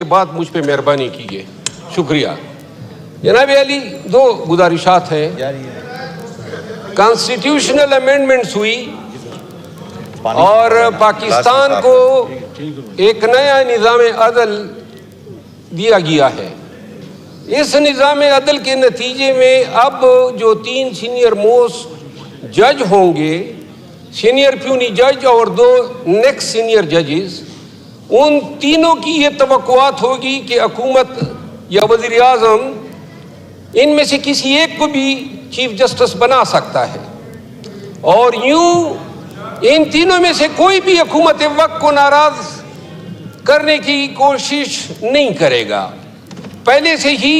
بعد مجھ پہ مہربانی کیجیے، شکریہ جناب علی۔ دو گزارشات ہیں۔ کانسٹیٹیوشنل امینڈمنٹس ہوئی اور پاکستان کو ایک نیا نظام عدل دیا گیا ہے۔ اس نظام عدل کے نتیجے میں اب جو 3 سینئر موسٹ جج ہوں گے، سینئر پیونی جج اور 2 نیکسٹ سینئر ججز، ان تینوں کی یہ توقعات ہوگی کہ حکومت یا وزیر اعظم ان میں سے کسی ایک کو بھی چیف جسٹس بنا سکتا ہے، اور یوں ان تینوں میں سے کوئی بھی حکومت وقت کو ناراض کرنے کی کوشش نہیں کرے گا۔ پہلے سے ہی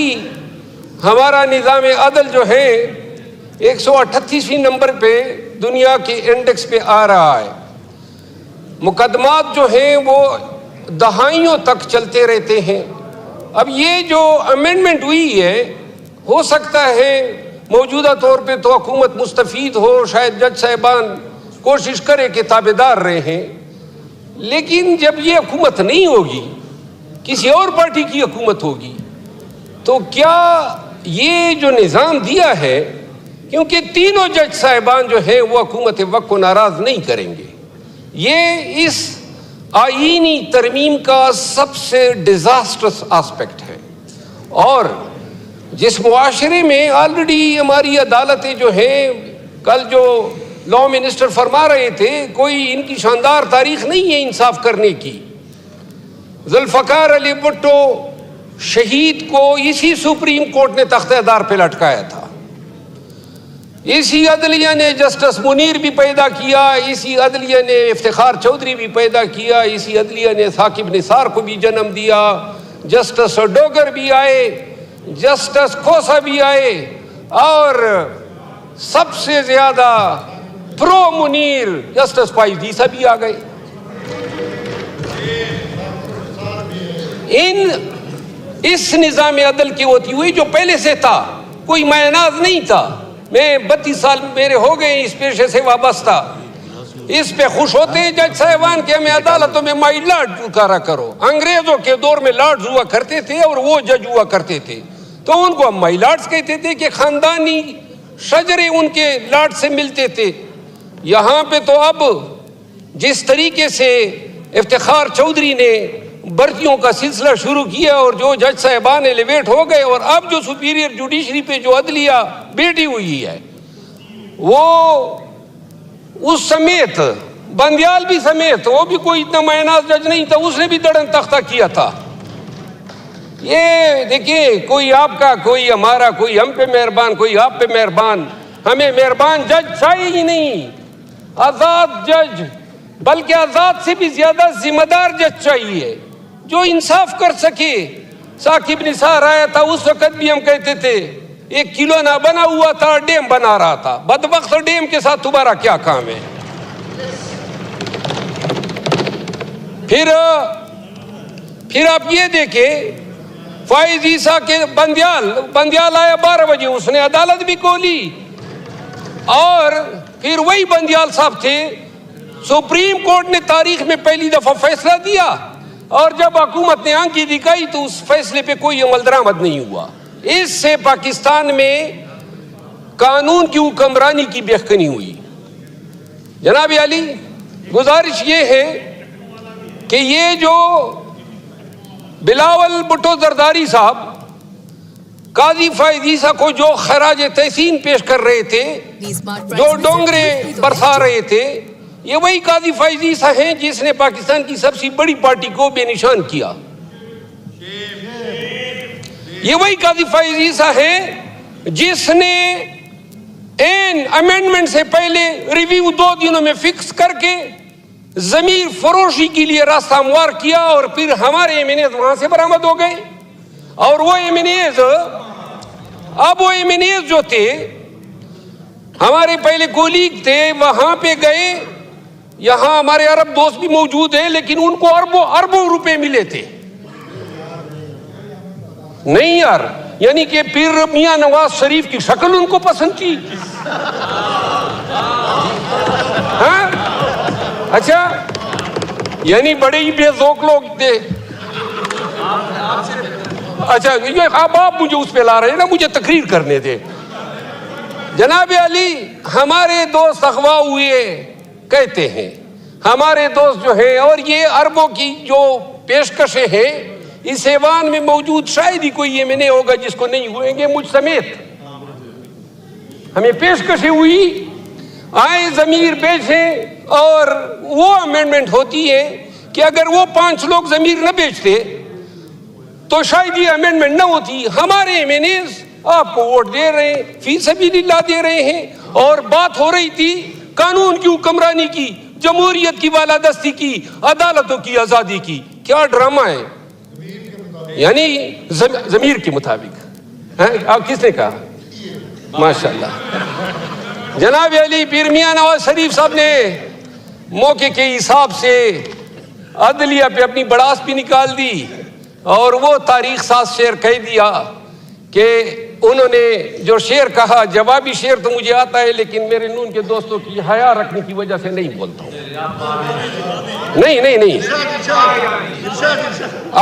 ہمارا نظام عدل جو ہے 138ویں نمبر پہ دنیا کے انڈیکس پہ آ رہا ہے۔ مقدمات جو ہیں وہ دہائیوں تک چلتے رہتے ہیں۔ اب یہ جو امینڈمنٹ ہوئی ہے، ہو سکتا ہے موجودہ طور پہ تو حکومت مستفید ہو، شاید جج صاحبان کوشش کرے کہ تابعدار رہیں، لیکن جب یہ حکومت نہیں ہوگی، کسی اور پارٹی کی حکومت ہوگی، تو کیا یہ جو نظام دیا ہے، کیونکہ تینوں جج صاحبان جو ہیں وہ حکومت وقت کو ناراض نہیں کریں گے، یہ اس آئینی ترمیم کا سب سے ڈیزاسٹرس آسپیکٹ ہے۔ اور جس معاشرے میں آلریڈی ہماری عدالتیں جو ہیں، کل جو لا منسٹر فرما رہے تھے، کوئی ان کی شاندار تاریخ نہیں ہے انصاف کرنے کی۔ ذوالفقار علی بھٹو شہید کو اسی سپریم کورٹ نے تختہ دار پہ لٹکایا تھا، اسی عدلیہ نے جسٹس منیر بھی پیدا کیا، اسی عدلیہ نے افتخار چودھری بھی پیدا کیا، اسی عدلیہ نے ثاقب نثار کو بھی جنم دیا، جسٹس ڈوگر بھی آئے، جسٹس کھوسا بھی آئے، اور سب سے زیادہ پرو منیر جسٹس فائز عیسیٰ بھی آ گئے۔ اس نظام عدل کی ہوتی ہوئی جو پہلے سے تھا، کوئی مایہ نہیں تھا۔ میں 32 سال میرے ہو گئے اس پیشے سے وابستہ، اس پہ خوش ہوتے ہیں جج صاحبان کہ ہمیں عدالتوں میں مائی لارڈ پکارا کرو۔ انگریزوں کے دور میں لارڈز ہوا کرتے تھے اور وہ جج ہوا کرتے تھے، تو ان کو ہم مائی لارڈز کہتے تھے کہ خاندانی شجرے ان کے لارڈ سے ملتے تھے۔ یہاں پہ تو اب جس طریقے سے افتخار چودھری نے بھرتیوں کا سلسلہ شروع کیا اور جو جج صاحبان ایلیویٹ ہو گئے، اور اب جو سپیریئر جوڈیشری پہ جو عدلیہ بیٹھی ہوئی ہے، وہ اس سمیت بندیال بھی سمیت، وہ بھی کوئی اتنا مایہ جج نہیں تھا، اس نے بھی دڑن تختہ کیا تھا۔ یہ دیکھیں، کوئی آپ کا، کوئی ہمارا، کوئی ہم پہ مہربان، کوئی آپ پہ مہربان، ہمیں مہربان جج چاہیے ہی نہیں، آزاد جج، بلکہ آزاد سے بھی زیادہ ذمہ دار جج چاہیے جو انصاف کر سکے۔ ثاقب نثار آیا تھا، اس وقت بھی ہم کہتے تھے 1 کلو نہ بنا ہوا تھا، ڈیم بنا رہا تھا۔ بدبخت ڈیم کے ساتھ تمہارا کیا کام ہے؟ پھر آپ یہ دیکھیں، فائز عیسیٰ کے بندیال آیا 12 بجے، اس نے عدالت بھی کھولی، اور پھر وہی بندیال صاحب تھے، سپریم کورٹ نے تاریخ میں پہلی دفعہ فیصلہ دیا، اور جب حکومت نے آنکھی دکھائی تو اس فیصلے پہ کوئی عمل درآمد نہیں ہوا۔ اس سے پاکستان میں قانون کی حکمرانی کی بےخنی ہوئی۔ جناب علی، گزارش یہ ہے کہ یہ جو بلاول بھٹو زرداری صاحب قاضی فائز عیسیٰ کو جو خراج تحسین پیش کر رہے تھے، جو ڈونگرے برسا رہے تھے، یہ وہی قاضی فائز عیسیٰ ہیں جس نے پاکستان کی سب سے بڑی پارٹی کو بے نشان کیا۔ یہ وہی قاضی فائز عیسیٰ ہیں جس نے این امینڈمنٹ سے پہلے ریویو 2 دنوں میں فکس کر کے ضمیر فروشی کے لیے راستہ ہموار کیا، اور پھر ہمارے ایم این ایز وہاں سے برآمد ہو گئے، اور وہ ایم این ایز، اب وہ ایم این ایز جو تھے ہمارے پہلے کولیگ تھے، وہاں پہ گئے، یہاں ہمارے عرب دوست بھی موجود ہیں، لیکن ان کو اربوں روپے ملے تھے۔ نہیں یار، یعنی کہ پھر میاں نواز شریف کی شکل ان کو پسند تھی؟ ہاں اچھا، یعنی بڑے ہی بے ذوق لوگ تھے۔ اچھا یہ آپ مجھے اس پہ لا رہے ہیں نا, مجھے تقریر کرنے دے. جناب علی, ہمارے دوست اغوا ہوئے کہتے ہیں, ہمارے دوست جو ہیں, اور یہ عربوں کی جو پیشکشیں ہیں اس ایوان میں موجود شاید ہی کوئی یہ نہیں ہوگا جس کو نہیں ہوئیں گے, مجھ سمیت. ہمیں پیشکشیں ہوئی, آئے ضمیر بیچیں, اور وہ امینڈمنٹ ہوتی ہے کہ اگر وہ 5 لوگ ضمیر نہ بیچتے تو شاید یہ امینڈمنٹ نہ ہوتی. ہمارے ایم این ایز آپ کو ووٹ دے رہے ہیں, فی سبیل اللہ دے رہے ہیں, اور بات ہو رہی تھی قانون کی حکمرانی کی, جمہوریت کی بالادستی کی, عدالتوں کی آزادی کی. کیا ڈرامہ ہے, یعنی ضمیر کے مطابق. آپ کس نے کہا؟ ماشاءاللہ. جناب علی, پیر میاں نواز شریف صاحب نے موقع کے حساب سے عدلیہ پہ اپنی بڑاس بھی نکال دی, اور وہ تاریخ ساز شعر کہہ دیا کہ انہوں نے جو شعر کہا, جوابی شعر تو مجھے آتا ہے لیکن میرے نون کے دوستوں کی حیا رکھنے کی وجہ سے نہیں بولتا ہوں. نہیں,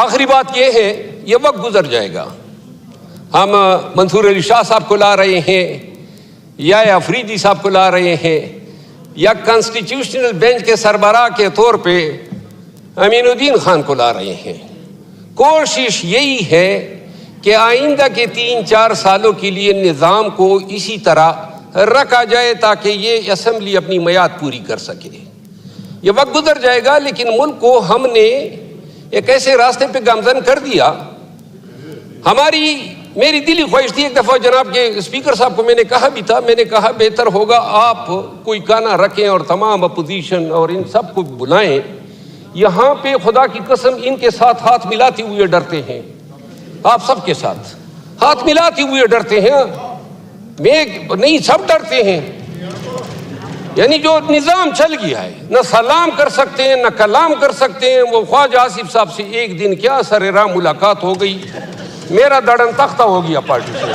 آخری بات یہ ہے, یہ وقت گزر جائے گا. ہم منصور علی شاہ صاحب کو لا رہے ہیں, یا افریدی صاحب کو لا رہے ہیں, یا کانسٹیٹیوشنل بینچ کے سربراہ کے طور پہ امین الدین خان کو لا رہے ہیں. کوشش یہی ہے کہ آئندہ کے 3-4 سالوں کے لیے نظام کو اسی طرح رکھا جائے تاکہ یہ اسمبلی اپنی میعاد پوری کر سکے. یہ وقت گزر جائے گا, لیکن ملک کو ہم نے ایک ایسے راستے پہ گامزن کر دیا. میری دلی خواہش تھی, ایک دفعہ جناب کے اسپیکر صاحب کو میں نے کہا بھی تھا, میں نے کہا بہتر ہوگا آپ کوئی گانا رکھیں اور تمام اپوزیشن اور ان سب کو بلائیں. یہاں پہ خدا کی قسم ان کے ساتھ ہاتھ ملاتے ہوئے ڈرتے ہیں, آپ سب کے ساتھ ہاتھ ملاتے ہوئے ڈرتے ہیں. میں نہیں, سب ڈرتے ہیں. یعنی جو نظام چل گیا ہے, نہ سلام کر سکتے ہیں نہ کلام کر سکتے ہیں. وہ خواجہ آصف صاحب سے ایک دن کیا سر راہ ملاقات ہو گئی, میرا دڑن تختہ ہو گیا پارٹی سے.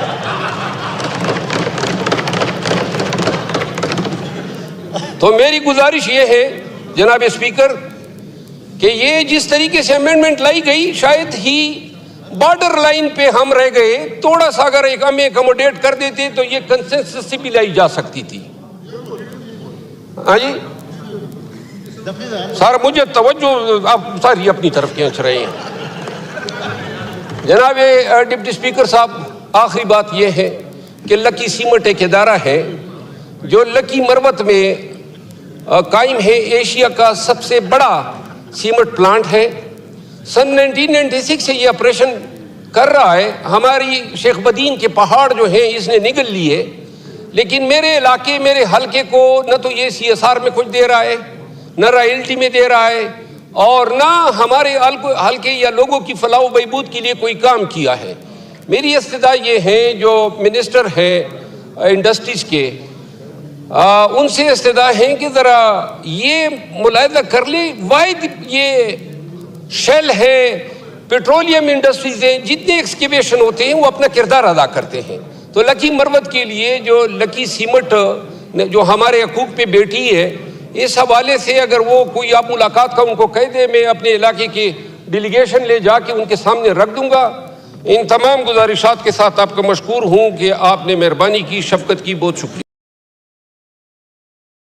تو میری گزارش یہ ہے جناب اسپیکر کہ یہ جس طریقے سے امینڈمنٹ لائی گئی, شاید ہی بارڈر لائن پہ ہم رہ گئے. تھوڑا سا اگر ایک ہمیں اکوموڈیٹ کر دیتے تو یہ کنسنسس سے بھی لائی جا سکتی تھی. ہاں جی سر, مجھے توجہ آپ ساری اپنی طرف کھینچ رہے ہیں. جناب ڈپٹی اسپیکر صاحب, آخری بات یہ ہے کہ لکی سیمنٹ ایک ادارہ ہے جو لکی مروت میں قائم ہے. ایشیا کا سب سے بڑا سیمنٹ پلانٹ ہے. سن 1996 سے یہ آپریشن کر رہا ہے. ہماری شیخ بدین کے پہاڑ جو ہیں اس نے نگل لیے, لیکن میرے علاقے, میرے حلقے کو نہ تو یہ CSR میں کچھ دے رہا ہے, نہ رائلٹی میں دے رہا ہے, اور نہ ہمارے حلقے یا لوگوں کی فلاح و بہبود کے لیے کوئی کام کیا ہے. میری استدعا یہ ہے, جو منسٹر ہیں انڈسٹریز کے, ان سے استدعا ہے کہ ذرا یہ ملاحظہ کر لیں. واحد یہ شیل ہے, پیٹرولیم انڈسٹریز ہیں, جتنے ایکسکیویشن ہوتے ہیں وہ اپنا کردار ادا کرتے ہیں. تو لکی مروت کے لیے جو لکی سیمنٹ جو ہمارے حقوق پہ بیٹھی ہے, اس حوالے سے اگر وہ کوئی آپ ملاقات کا ان کو کہہ دے, میں اپنے علاقے کی ڈیلیگیشن لے جا کے ان کے سامنے رکھ دوں گا. ان تمام گزارشات کے ساتھ آپ کا مشکور ہوں کہ آپ نے مہربانی کی, شفقت کی. بہت شکریہ.